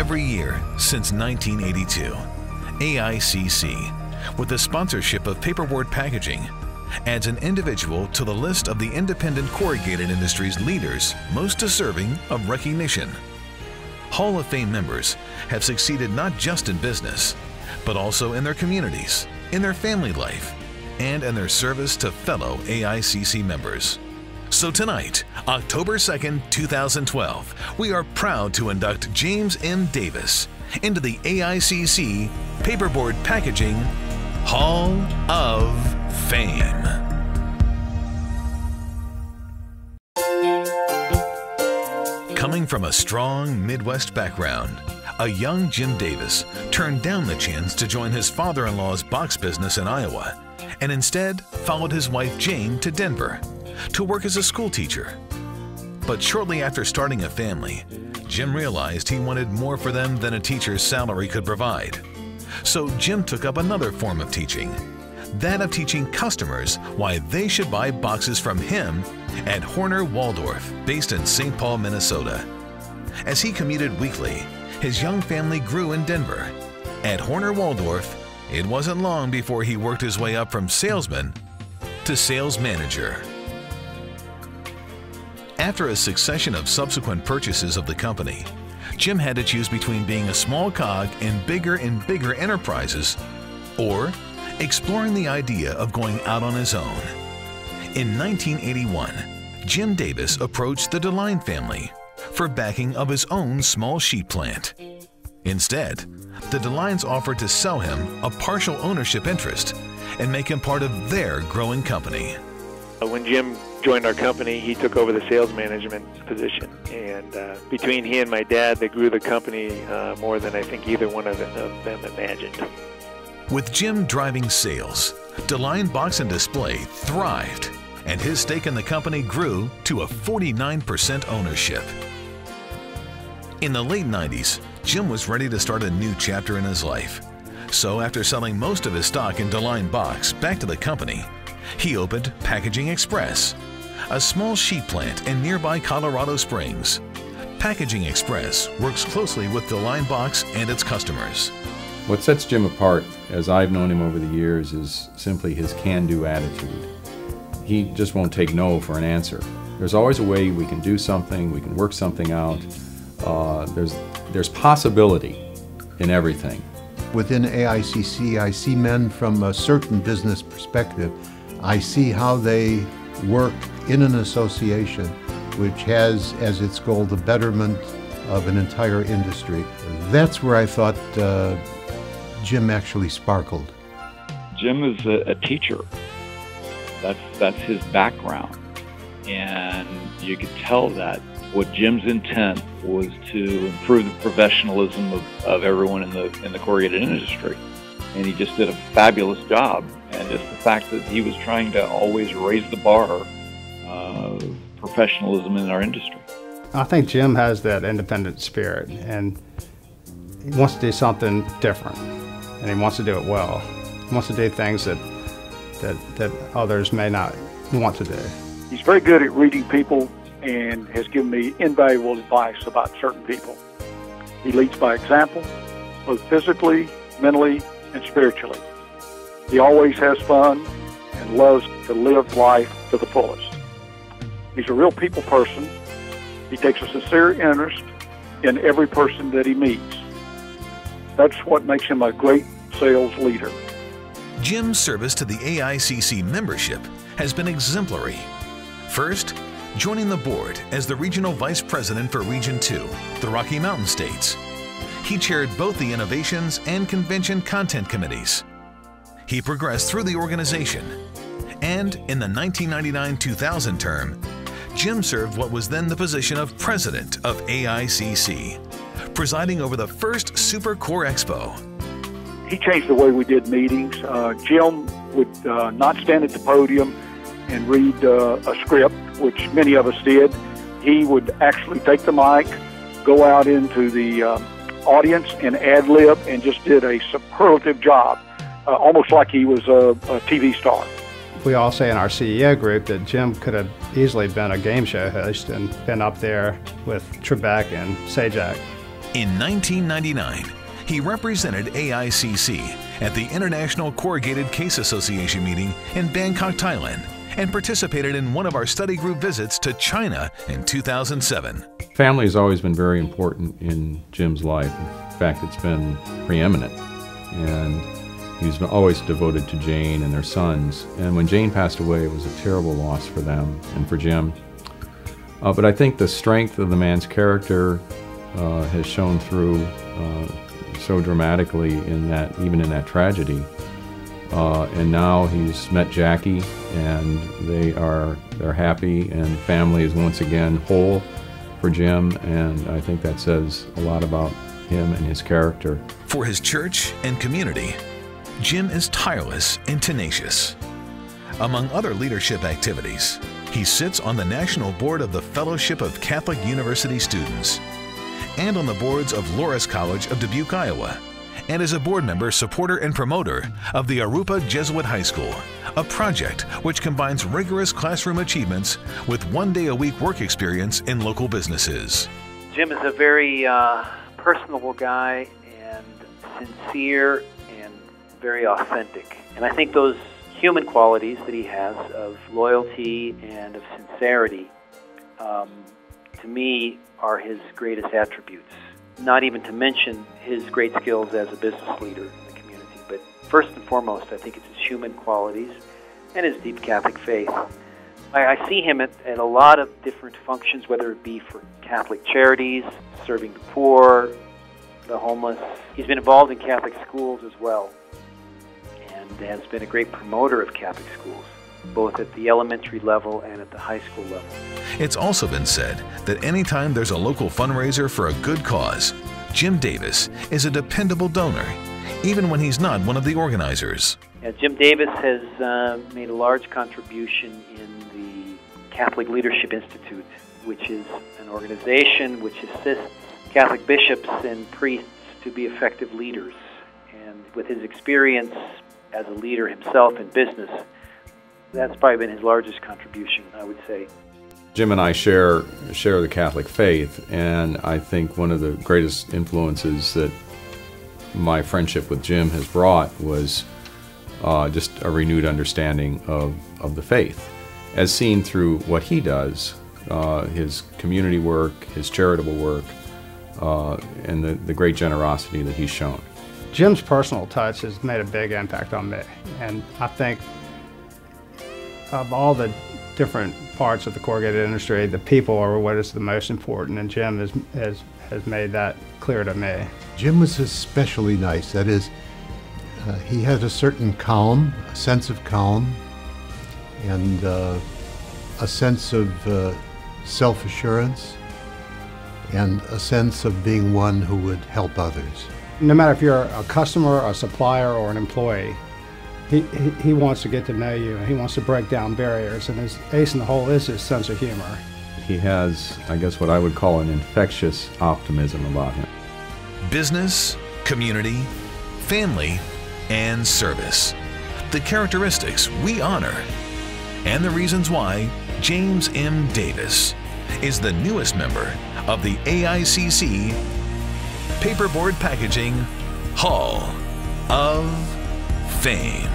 every year since 1982, AICC, with the sponsorship of Paperboard Packaging, adds an individual to the list of the independent corrugated industry's leaders most deserving of recognition. Hall of Fame members have succeeded not just in business, but also in their communities, in their family life, and in their service to fellow AICC members. So tonight, October 2nd, 2012, we are proud to induct James M. Davis into the AICC Paperboard Packaging Hall of Fame. Coming from a strong Midwest background, a young Jim Davis turned down the chance to join his father-in-law's box business in Iowa and instead followed his wife Jane to Denver to work as a school teacher. But shortly after starting a family, Jim realized he wanted more for them than a teacher's salary could provide. So Jim took up another form of teaching, that of teaching customers why they should buy boxes from him at Horner Waldorf, based in St. Paul, Minnesota. As he commuted weekly, his young family grew in Denver. At Horner Waldorf, it wasn't long before he worked his way up from salesman to sales manager. After a succession of subsequent purchases of the company, Jim had to choose between being a small cog in bigger and bigger enterprises or exploring the idea of going out on his own. In 1981, Jim Davis approached the DeLine family for backing of his own small sheet plant. Instead, the DeLines offered to sell him a partial ownership interest and make him part of their growing company. When Jim joined our company, he took over the sales management position, and between he and my dad, they grew the company more than I think either one of them imagined. With Jim driving sales, DeLine Box and Display thrived, and his stake in the company grew to a 49% ownership. In the late 90s, Jim was ready to start a new chapter in his life. So after selling most of his stock in DeLine Box back to the company, he opened Packaging Express, a small sheet plant in nearby Colorado Springs. Packaging Express works closely with DeLine Box and its customers. What sets Jim apart, as I've known him over the years, is simply his can-do attitude. He just won't take no for an answer. There's always a way we can do something, we can work something out. There's possibility in everything. Within AICC, I see men from a certain business perspective. I see how they work in an association which has as its goal the betterment of an entire industry. That's where I thought Jim actually sparkled. Jim is a teacher. That's his background. And you could tell that what Jim's intent was to improve the professionalism of everyone in the corrugated industry. And he just did a fabulous job. And just the fact that he was trying to always raise the bar of professionalism in our industry. I think Jim has that independent spirit, and he wants to do something different, and he wants to do it well. He wants to do things that others may not want to do. He's very good at reading people and has given me invaluable advice about certain people. He leads by example, both physically, mentally, and spiritually. He always has fun and loves to live life to the fullest. He's a real people person. He takes a sincere interest in every person that he meets. That's what makes him a great sales leader. Jim's service to the AICC membership has been exemplary. First, joining the board as the Regional Vice President for Region 2, the Rocky Mountain States. He chaired both the Innovations and Convention Content Committees. He progressed through the organization, and in the 1999-2000 term, Jim served what was then the position of President of AICC, presiding over the first Super Core Expo. He changed the way we did meetings. Jim would not stand at the podium and read a script, which many of us did. He would actually take the mic, go out into the audience and ad-lib, and just did a superlative job, almost like he was a TV star. We all say in our CEO group that Jim could have easily been a game show host and been up there with Trebek and Sajak. In 1999, he represented AICC at the International Corrugated Case Association meeting in Bangkok, Thailand, and participated in one of our study group visits to China in 2007. Family has always been very important in Jim's life. In fact, it's been preeminent. And he's always devoted to Jane and their sons. And when Jane passed away, it was a terrible loss for them and for Jim. But I think the strength of the man's character has shown through so dramatically even in that tragedy. And now he's met Jackie, and they're happy, and family is once again whole for Jim, and I think that says a lot about him and his character. For his church and community, Jim is tireless and tenacious. Among other leadership activities, he sits on the National Board of the Fellowship of Catholic University Students and on the boards of Loras College of Dubuque, Iowa, and is a board member, supporter, and promoter of the Arupa Jesuit High School, a project which combines rigorous classroom achievements with one-day-a-week work experience in local businesses. Jim is a very personable guy and sincere and very authentic. And I think those human qualities that he has of loyalty and of sincerity, to me, are his greatest attributes. Not even to mention his great skills as a business leader in the community. But first and foremost, I think it's his human qualities and his deep Catholic faith. I see him at a lot of different functions, whether it be for Catholic charities, serving the poor, the homeless. He's been involved in Catholic schools as well, and has been a great promoter of Catholic schools, both at the elementary level and at the high school level. It's also been said that anytime there's a local fundraiser for a good cause, Jim Davis is a dependable donor, even when he's not one of the organizers. Yeah, Jim Davis has made a large contribution in the Catholic Leadership Institute, which is an organization which assists Catholic bishops and priests to be effective leaders. And with his experience as a leader himself in business, that's probably been his largest contribution, I would say. Jim and I share the Catholic faith, and I think one of the greatest influences that my friendship with Jim has brought was just a renewed understanding of the faith, as seen through what he does, his community work, his charitable work, and the great generosity that he's shown. Jim's personal touch has made a big impact on me, and I think of all the different parts of the corrugated industry, the people are what is the most important, and Jim has made that clear to me. Jim was especially nice. That is, he had a certain calm, a sense of calm, and a sense of self-assurance, and a sense of being one who would help others. No matter if you're a customer, a supplier, or an employee, he wants to get to know you, and he wants to break down barriers, and his ace in the hole is his sense of humor. He has, I guess, what I would call an infectious optimism about him. Business, community, family, and service. The characteristics we honor, and the reasons why James M. Davis is the newest member of the AICC Paperboard Packaging Hall of Fame.